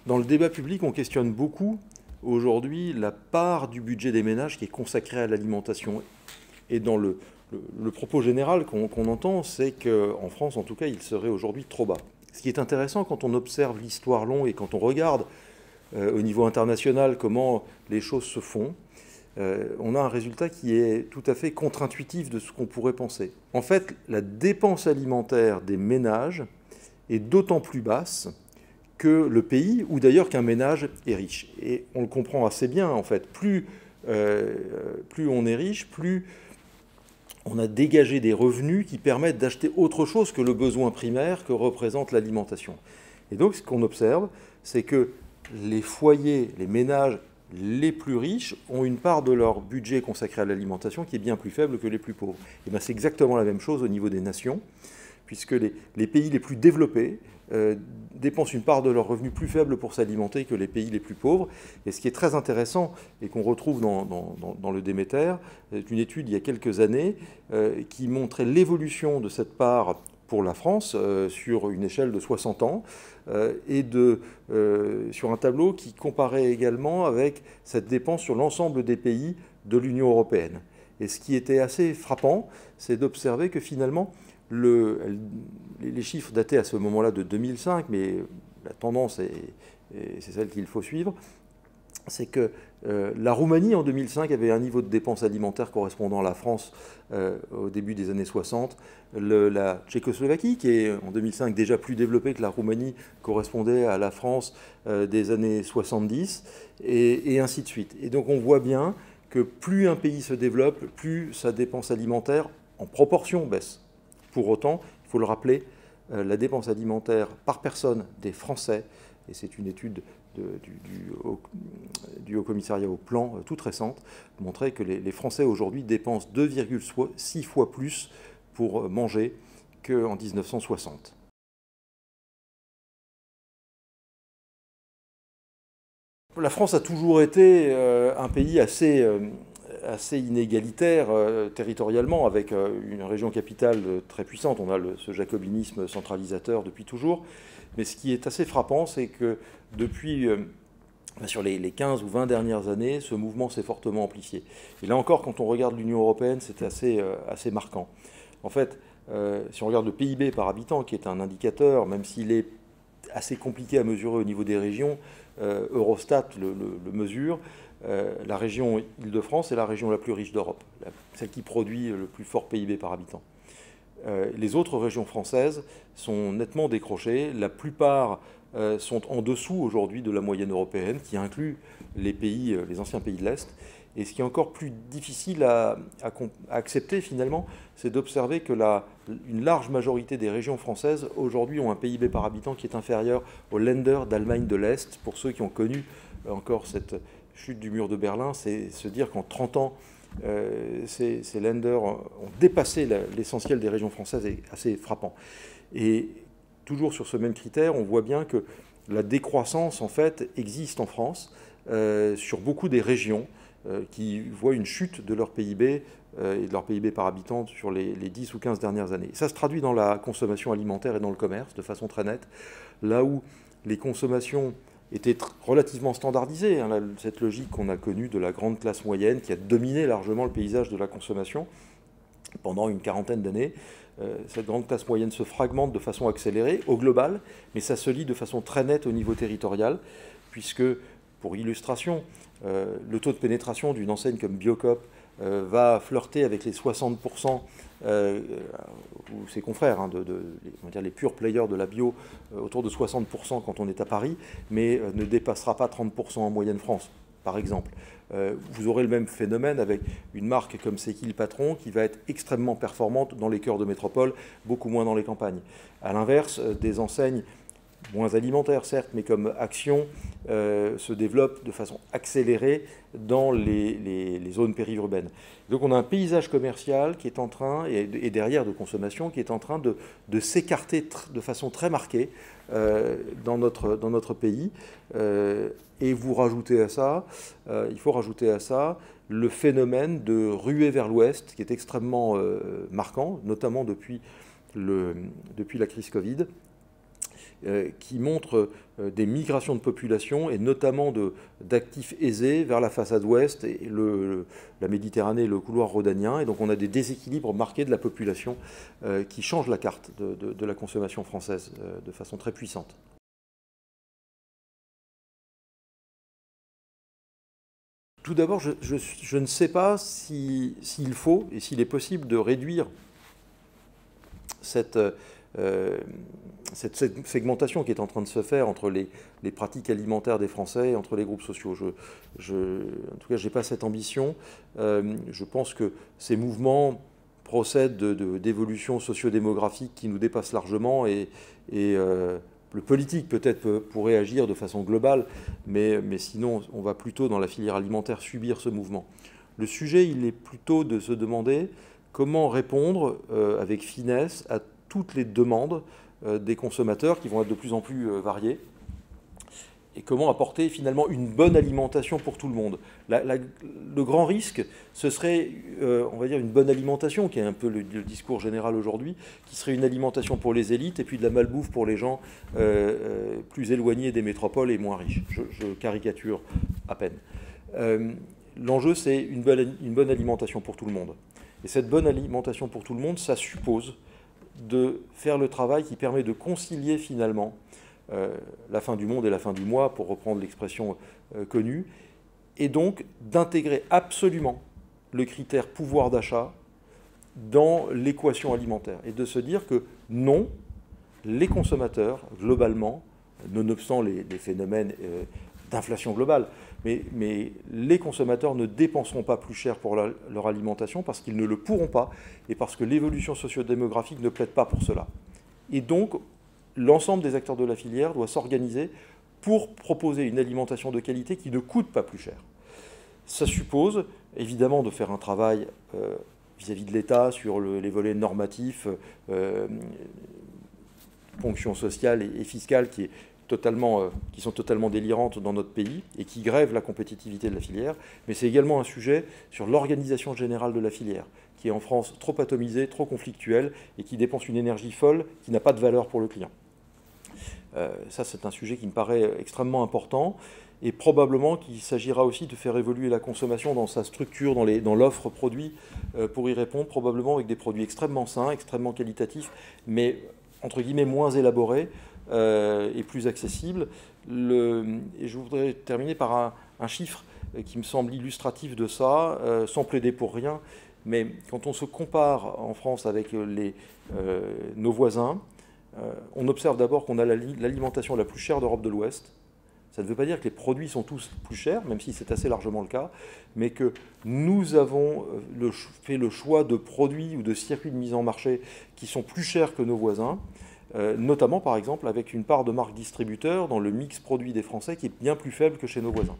Dans le débat public, on questionne beaucoup aujourd'hui la part du budget des ménages qui est consacrée à l'alimentation. Et dans le propos général qu'on entend, c'est qu'en France, en tout cas, il serait aujourd'hui trop bas. Ce qui est intéressant quand on observe l'histoire longue et quand on regarde au niveau international comment les choses se font, on a un résultat qui est tout à fait contre-intuitif de ce qu'on pourrait penser. En fait, la dépense alimentaire des ménages est d'autant plus basse que le pays, ou d'ailleurs qu'un ménage est riche. Et on le comprend assez bien, en fait. Plus on est riche, plus on a dégagé des revenus qui permettent d'acheter autre chose que le besoin primaire que représente l'alimentation. Et donc, ce qu'on observe, c'est que les foyers, les ménages les plus riches ont une part de leur budget consacré à l'alimentation qui est bien plus faible que les plus pauvres. Et bien, c'est exactement la même chose au niveau des nations, puisque les pays les plus développés dépensent une part de leurs revenus plus faible pour s'alimenter que les pays les plus pauvres. Et ce qui est très intéressant et qu'on retrouve dans le Déméter, c'est une étude il y a quelques années qui montrait l'évolution de cette part pour la France sur une échelle de 60 ans et sur un tableau qui comparait également avec cette dépense sur l'ensemble des pays de l'Union européenne. Et ce qui était assez frappant, c'est d'observer que finalement, les chiffres dataient à ce moment-là de 2005, mais la tendance, c'est celle qu'il faut suivre, c'est que la Roumanie, en 2005, avait un niveau de dépenses alimentaires correspondant à la France au début des années 60. La Tchécoslovaquie, qui est en 2005 déjà plus développée que la Roumanie, correspondait à la France des années 70, et ainsi de suite. Et donc on voit bien que plus un pays se développe, plus sa dépense alimentaire, en proportion, baisse. Pour autant, il faut le rappeler, la dépense alimentaire par personne des Français, et c'est une étude du Haut Commissariat au Plan, toute récente, montrait que les Français aujourd'hui dépensent 2,6 fois plus pour manger qu'en 1960. La France a toujours été un pays assez inégalitaire territorialement, avec une région capitale très puissante. On a ce jacobinisme centralisateur depuis toujours. Mais ce qui est assez frappant, c'est que depuis, sur les 15 ou 20 dernières années, ce mouvement s'est fortement amplifié. Et là encore, quand on regarde l'Union européenne, c'est assez marquant. En fait, si on regarde le PIB par habitant, qui est un indicateur, même s'il est assez compliqué à mesurer au niveau des régions, Eurostat le mesure, la région Île-de-France est la région la plus riche d'Europe, celle qui produit le plus fort PIB par habitant. Les autres régions françaises sont nettement décrochées. La plupart sont en dessous aujourd'hui de la moyenne européenne, qui inclut les anciens pays de l'Est. Et ce qui est encore plus difficile à accepter finalement, c'est d'observer que une large majorité des régions françaises aujourd'hui ont un PIB par habitant qui est inférieur aux Länder d'Allemagne de l'Est. Pour ceux qui ont connu encore cette chute du mur de Berlin, c'est se dire qu'en 30 ans, ces Länder ont dépassé l'essentiel des régions françaises, est assez frappant. Et toujours sur ce même critère, on voit bien que la décroissance en fait existe en France sur beaucoup des régions qui voient une chute de leur PIB et de leur PIB par habitant sur les 10 ou 15 dernières années. Ça se traduit dans la consommation alimentaire et dans le commerce de façon très nette, là où les consommations étaient relativement standardisées, hein, cette logique qu'on a connue de la grande classe moyenne qui a dominé largement le paysage de la consommation pendant une quarantaine d'années. Cette grande classe moyenne se fragmente de façon accélérée au global, mais ça se lie de façon très nette au niveau territorial, puisque, pour illustration, le taux de pénétration d'une enseigne comme Biocoop va flirter avec les 60%, ou ses confrères, hein, on va dire les purs players de la bio, autour de 60% quand on est à Paris, mais ne dépassera pas 30% en moyenne France, par exemple. Vous aurez le même phénomène avec une marque comme C'est qui le patron, qui va être extrêmement performante dans les cœurs de métropole, beaucoup moins dans les campagnes. À l'inverse, des enseignes moins alimentaire certes, mais comme action, se développe de façon accélérée dans les zones périurbaines. Donc on a un paysage commercial qui est en train, et derrière de consommation, qui est en train de s'écarter de façon très marquée dans notre pays. Et vous rajoutez à ça, il faut rajouter à ça le phénomène de ruée vers l'ouest, qui est extrêmement marquant, notamment depuis la crise Covid, qui montre des migrations de population et notamment d'actifs aisés vers la façade ouest et la Méditerranée et le couloir rhodanien. Et donc on a des déséquilibres marqués de la population qui changent la carte de la consommation française de façon très puissante. Tout d'abord, je ne sais pas s'il faut et s'il est possible de réduire cette segmentation qui est en train de se faire entre les pratiques alimentaires des Français et entre les groupes sociaux. En tout cas, je n'ai pas cette ambition. Je pense que ces mouvements procèdent d'évolutions sociodémographiques qui nous dépassent largement et le politique peut-être pourrait agir de façon globale, mais sinon on va plutôt dans la filière alimentaire subir ce mouvement. Le sujet, il est plutôt de se demander comment répondre avec finesse à toutes les demandes des consommateurs qui vont être de plus en plus variées et comment apporter finalement une bonne alimentation pour tout le monde. Le grand risque, ce serait, on va dire, une bonne alimentation, qui est un peu le discours général aujourd'hui, qui serait une alimentation pour les élites et puis de la malbouffe pour les gens plus éloignés des métropoles et moins riches. Je caricature à peine. L'enjeu, c'est une bonne alimentation pour tout le monde. Et cette bonne alimentation pour tout le monde, ça suppose de faire le travail qui permet de concilier finalement la fin du monde et la fin du mois, pour reprendre l'expression connue, et donc d'intégrer absolument le critère pouvoir d'achat dans l'équation alimentaire, et de se dire que non, les consommateurs, globalement, nonobstant les phénomènes d'inflation globale, mais les consommateurs ne dépenseront pas plus cher pour leur alimentation parce qu'ils ne le pourront pas et parce que l'évolution sociodémographique ne plaide pas pour cela. Et donc, l'ensemble des acteurs de la filière doit s'organiser pour proposer une alimentation de qualité qui ne coûte pas plus cher. Ça suppose évidemment de faire un travail vis-à-vis de l'État sur les volets normatifs, ponction sociale et fiscale qui sont totalement délirantes dans notre pays et qui grèvent la compétitivité de la filière. Mais c'est également un sujet sur l'organisation générale de la filière, qui est en France trop atomisée, trop conflictuelle et qui dépense une énergie folle qui n'a pas de valeur pour le client. Ça, c'est un sujet qui me paraît extrêmement important et probablement qu'il s'agira aussi de faire évoluer la consommation dans sa structure, dans l'offre produit, pour y répondre, probablement avec des produits extrêmement sains, extrêmement qualitatifs, mais entre guillemets moins élaborés et plus accessibles. Et je voudrais terminer par un chiffre qui me semble illustratif de ça, sans plaider pour rien, mais quand on se compare en France avec nos voisins, on observe d'abord qu'on a l'alimentation la plus chère d'Europe de l'Ouest. Ça ne veut pas dire que les produits sont tous plus chers, même si c'est assez largement le cas, mais que nous avons fait le choix de produits ou de circuits de mise en marché qui sont plus chers que nos voisins, notamment par exemple avec une part de marque distributeur dans le mix produit des Français qui est bien plus faible que chez nos voisins.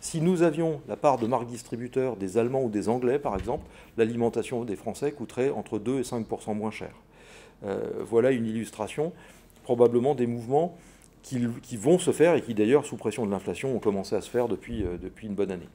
Si nous avions la part de marque distributeur des Allemands ou des Anglais, par exemple, l'alimentation des Français coûterait entre 2 et 5% moins cher. Voilà une illustration probablement des mouvements qui vont se faire et qui d'ailleurs, sous pression de l'inflation, ont commencé à se faire depuis une bonne année.